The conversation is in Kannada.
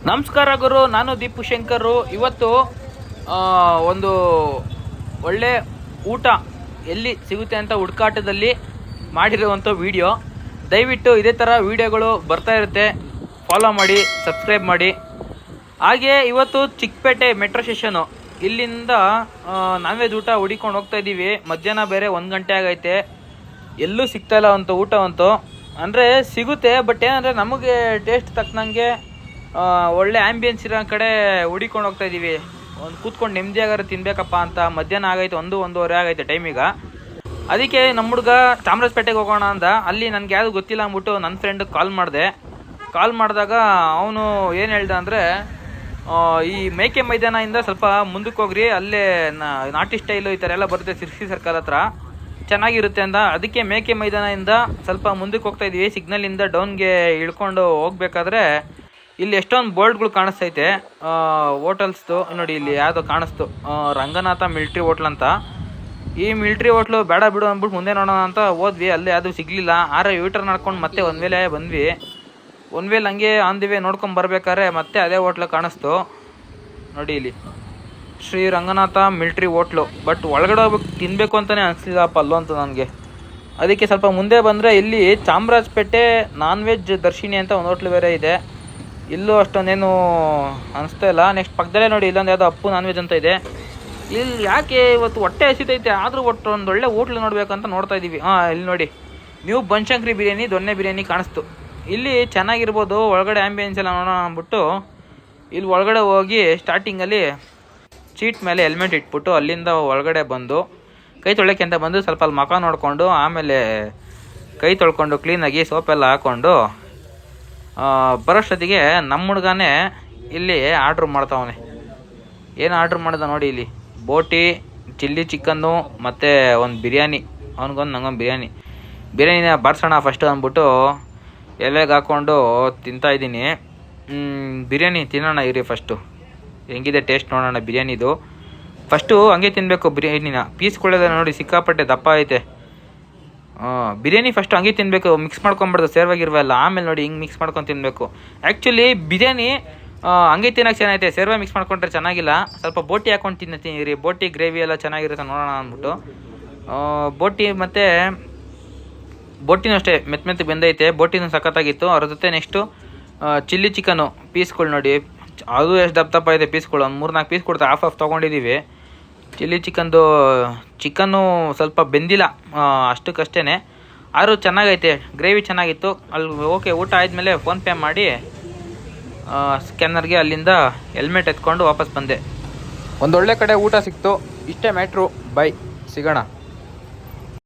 ನಮಸ್ಕಾರ ಗುರು, ನಾನು ದೀಪು ಶಂಕರ್. ಇವತ್ತು ಒಂದು ಒಳ್ಳೆ ಊಟ ಎಲ್ಲಿ ಸಿಗುತ್ತೆ ಅಂತ ಹುಡುಕಾಟದಲ್ಲಿ ಮಾಡಿರುವಂಥ ವಿಡಿಯೋ. ದಯವಿಟ್ಟು ಇದೇ ಥರ ವಿಡಿಯೋಗಳು ಬರ್ತಾ ಇರುತ್ತೆ, ಫಾಲೋ ಮಾಡಿ, ಸಬ್ಸ್ಕ್ರೈಬ್ ಮಾಡಿ. ಹಾಗೆ ಇವತ್ತು ಚಿಕ್ಕಪೇಟೆ ಮೆಟ್ರೋ ಸ್ಟೇಷನು ಇಲ್ಲಿಂದ ನಾನ್ ವೆಜ್ ಊಟ ಹುಡಿಕೊಂಡು ಹೋಗ್ತಾ ಇದ್ದೀವಿ. ಮಧ್ಯಾಹ್ನ ಬೇರೆ 1 ಗಂಟೆ ಆಗೈತೆ, ಎಲ್ಲೂ ಸಿಗ್ತಾಯಿಲ್ಲ ಅಂತ ಊಟವಂತೂ. ಅಂದರೆ ಸಿಗುತ್ತೆ, ಬಟ್ ಏನಂದರೆ ನಮಗೆ ಟೇಸ್ಟ್ ತಕ್ಕನಂಗೆ ಒಳ್ಳೆ ಆ್ಯಂಬಿಯನ್ಸ್ ಇರೋ ಕಡೆ ಹುಡಿಕೊಂಡು ಹೋಗ್ತಾ ಇದ್ದೀವಿ. ಒಂದು ಕೂತ್ಕೊಂಡು ನೆಮ್ಮದಿಯಾಗಾರು ತಿನ್ಬೇಕಪ್ಪ ಅಂತ. ಮಧ್ಯಾಹ್ನ ಆಗೈತೆ, 1-1:30 ಆಗೈತೆ ಟೈಮೀಗ. ಅದಕ್ಕೆ ನಮ್ಮ ಹುಡುಗ ಚಾಮರಾಜಪೇಟೆಗೆ ಹೋಗೋಣ ಅಂದ. ಅಲ್ಲಿ ನನಗೆ ಯಾವುದು ಗೊತ್ತಿಲ್ಲ ಅಂದ್ಬಿಟ್ಟು ನನ್ನ ಫ್ರೆಂಡಿಗೆ ಕಾಲ್ ಮಾಡಿದಾಗ ಅವನು ಏನು ಹೇಳ್ದ ಅಂದರೆ, ಈ ಮೇಕೆ ಮೈದಾನದಿಂದ ಸ್ವಲ್ಪ ಮುಂದಕ್ಕೆ ಹೋಗ್ರಿ, ಅಲ್ಲೇ ನಾಟಿ ಸ್ಟೈಲು ಈ ಥರ ಎಲ್ಲ ಬರುತ್ತೆ ಸಿರ್ಸಿ ಸರ್ಕಲ್ ಹತ್ರ, ಚೆನ್ನಾಗಿರುತ್ತೆ ಅಂದ. ಅದಕ್ಕೆ ಮೇಕೆ ಮೈದಾನದಿಂದ ಸ್ವಲ್ಪ ಮುಂದಕ್ಕೆ ಹೋಗ್ತಾ ಇದ್ದೀವಿ. ಸಿಗ್ನಲಿಂದ ಡೌನ್ಗೆ ಇಳ್ಕೊಂಡು ಹೋಗ್ಬೇಕಾದ್ರೆ ಇಲ್ಲಿ ಎಷ್ಟೊಂದು ಬೋರ್ಡ್ಗಳು ಕಾಣಿಸ್ತೈತೆ ಹೋಟೆಲ್ಸ್ದು. ನೋಡಿ ಇಲ್ಲಿ ಯಾವುದೋ ಕಾಣಿಸ್ತು, ರಂಗನಾಥ ಮಿಲ್ಟ್ರಿ ಹೋಟ್ಲ್ ಅಂತ. ಈ ಮಿಲ್ಟ್ರಿ ಹೋಟ್ಲು ಬೇಡ ಬಿಡು ಅಂದ್ಬಿಟ್ಟು ಮುಂದೆ ನೋಡೋಣ ಅಂತ ಹೋದ್ವಿ. ಅಲ್ಲೇ ಅದು ಸಿಗಲಿಲ್ಲ. ಯೂಟರ್ನ್ ನಡ್ಕೊಂಡು ಮತ್ತೆ ಒಂದು ವೇಳೆ ಬಂದ್ವಿ. ಒಂದು ವೇಳೆ ಹಂಗೆ ಆನ್ ದಿ ವೇ ನೋಡ್ಕೊಂಡು ಬರ್ಬೇಕಾದ್ರೆ ಮತ್ತೆ ಅದೇ ಹೋಟ್ಲು ಕಾಣಿಸ್ತು. ನೋಡಿ ಇಲ್ಲಿ Shri Ranganatha military hotel. But ಒಳಗಡೆ ಹೋಗ್ಬೇಕು ತಿನ್ನಬೇಕು ಅಂತಲೇ ಅನಿಸ್ಲಿಲ್ಲಪ್ಪ ಅಲ್ಲೋ ಅಂತ ನನಗೆ. ಅದಕ್ಕೆ ಸ್ವಲ್ಪ ಮುಂದೆ ಬಂದರೆ ಇಲ್ಲಿ ಚಾಮರಾಜಪೇಟೆ ನಾನ್ ವೆಜ್ ದರ್ಶಿನಿ ಅಂತ ಒಂದು ಹೋಟ್ಲು ಬೇರೆ ಇದೆ. ಇಲ್ಲೂ ಅಷ್ಟೊಂದೇನು ಅನಿಸ್ತಾ ಇಲ್ಲ. ನೆಕ್ಸ್ಟ್ ಪಕ್ಕದಲ್ಲೇ ನೋಡಿ ಇಲ್ಲೊಂದು ಯಾವುದೋ ಅಪ್ಪು ನಾನ್ ವೆಜ್ ಅಂತ ಇದೆ. ಇಲ್ಲಿ ಯಾಕೆ ಇವತ್ತು ಹೊಟ್ಟೆ ಹಸಿತೈತೆ, ಆದರೂ ಒಟ್ಟು ಒಂದು ಒಳ್ಳೆ ಹೋಟ್ಲು ನೋಡ್ಬೇಕಂತ ನೋಡ್ತಾ ಇದ್ದೀವಿ. ಇಲ್ಲಿ ನೋಡಿ ನ್ಯೂ ಬನಶಂಕರಿ ಬಿರಿಯಾನಿ, ದೊಣ್ಣೆ ಬಿರಿಯಾನಿ ಕಾಣಿಸ್ತು. ಇಲ್ಲಿ ಚೆನ್ನಾಗಿರ್ಬೋದು, ಒಳಗಡೆ ಆ್ಯಂಬಿಯನ್ಸ್ ಎಲ್ಲ ನೋಡೋಣ ಅಂದ್ಬಿಟ್ಟು ಇಲ್ಲಿ ಒಳಗಡೆ ಹೋಗಿ ಸ್ಟಾರ್ಟಿಂಗಲ್ಲಿ ಸೀಟ್ ಮೇಲೆ ಹೆಲ್ಮೆಟ್ ಇಟ್ಬಿಟ್ಟು ಅಲ್ಲಿಂದ ಒಳಗಡೆ ಬಂದು ಕೈ ತೊಳೆಯೋಕ್ಕೆ ಅಂತ ಬಂದು ಸ್ವಲ್ಪ ಅಲ್ಲಿ ಮುಖ ನೋಡಿಕೊಂಡು ಆಮೇಲೆ ಕೈ ತೊಳ್ಕೊಂಡು ಕ್ಲೀನಾಗಿ ಸೋಪೆಲ್ಲ ಹಾಕ್ಕೊಂಡು ಬರೋಷ್ಟೊತ್ತಿಗೆ ನಮ್ಮ ಹುಡುಗನೇ ಇಲ್ಲಿ ಆರ್ಡ್ರ್ ಮಾಡ್ತಾವನೆ. ಏನು ಆರ್ಡ್ರ್ ಮಾಡ್ದ ನೋಡಿ, ಇಲ್ಲಿ ಬೋಟಿ, ಚಿಲ್ಲಿ ಚಿಕನ್ನು ಮತ್ತು ಒಂದು ಬಿರಿಯಾನಿ. ಅವ್ನಿಗೊಂದು ನಂಗೊಂದು ಬಿರಿಯಾನಿನ ಬಾರಿಸೋಣ ಫಸ್ಟು ಅಂದ್ಬಿಟ್ಟು ಎಲೆಗೆ ಹಾಕ್ಕೊಂಡು ತಿಂತಾಯಿದ್ದೀನಿ. ಬಿರಿಯಾನಿ ತಿನ್ನೋಣ ಇರಿ, ಫಸ್ಟು ಹೆಂಗಿದೆ ಟೇಸ್ಟ್ ನೋಡೋಣ ಬಿರಿಯಾನಿದು. ಫಸ್ಟು ಹಂಗೆ ತಿನ್ನಬೇಕು ಬಿರಿಯಾನಿನ. ಪೀಸ್ಕೊಳ್ಳೋದ ನೋಡಿ ಸಿಕ್ಕಾಪಟ್ಟೆ ದಪ್ಪ ಐತೆ. ಬಿರಿಯಾನಿ ಫಸ್ಟ್ ಹಂಗೆ ತಿನ್ನಬೇಕು, ಮಿಕ್ಸ್ ಮಾಡ್ಕೊಂಬಿಡ್ದು ಸೇರ್ವಾಗಿರ್ವಲ್ಲ. ಆಮೇಲೆ ನೋಡಿ ಹಿಂಗೆ ಮಿಕ್ಸ್ ಮಾಡ್ಕೊಂಡು ತಿನ್ನಬೇಕು. ಆ್ಯಕ್ಚುಲಿ ಬಿರಿಯಾನಿ ಹಂಗೆ ತಿನ್ನೋಕೆ ಚೆನ್ನಾಗೈತೆ, ಸೇರ್ವ ಮಿಕ್ಸ್ ಮಾಡ್ಕೊಂಡ್ರೆ ಚೆನ್ನಾಗಿಲ್ಲ. ಸ್ವಲ್ಪ ಬೋಟಿ ಹಾಕ್ಕೊಂಡು ತಿನ್ನುತ್ತೀನಿ ರೀ, ಬೋಟಿ ಗ್ರೇವಿ ಎಲ್ಲ ಚೆನ್ನಾಗಿರುತ್ತೆ ನೋಡೋಣ ಅಂದ್ಬಿಟ್ಟು. ಬೋಟಿ ಮತ್ತು ಬೋಟಿನೂ ಅಷ್ಟೇ ಮೆತ್ತ ಬೆಂದೈತೆ, ಬೋಟಿನೂ ಸಖತ್ತಾಗಿತ್ತು. ಅದ್ರ ಜೊತೆ ನೆಕ್ಸ್ಟು ಚಿಲ್ಲಿ ಚಿಕನು ಪೀಸ್ಗಳು ನೋಡಿ, ಅದು ಎಷ್ಟು ದಪ್ಪ ಇದೆ ಪೀಸ್ಗಳು. ಒಂದು 3-4 ಪೀಸ್ ಕೊಡ್ತಾರೆ, ಹಾಫ್ ತೊಗೊಂಡಿದ್ದೀವಿ. ಚಿಲ್ಲಿ ಚಿಕನ್ನು ಸ್ವಲ್ಪ ಬೆಂದಿಲ್ಲ ಅಷ್ಟಕ್ಕಷ್ಟೇ, ಆದರೂ ಚೆನ್ನಾಗೈತೆ, ಗ್ರೇವಿ ಚೆನ್ನಾಗಿತ್ತು. ಅಲ್ಲಿ ಓಕೆ, ಊಟ ಆದಮೇಲೆ ಫೋನ್ಪೇ ಮಾಡಿ ಸ್ಕ್ಯಾನರ್ಗೆ ಅಲ್ಲಿಂದ ಹೆಲ್ಮೆಟ್ ಎತ್ಕೊಂಡು ವಾಪಸ್ ಬಂದೆ. ಒಂದೊಳ್ಳೆ ಕಡೆ ಊಟ ಸಿಕ್ತು. ಇಷ್ಟೇ ಮ್ಯಾಟ್ರು. ಬೈ, ಸಿಗೋಣ.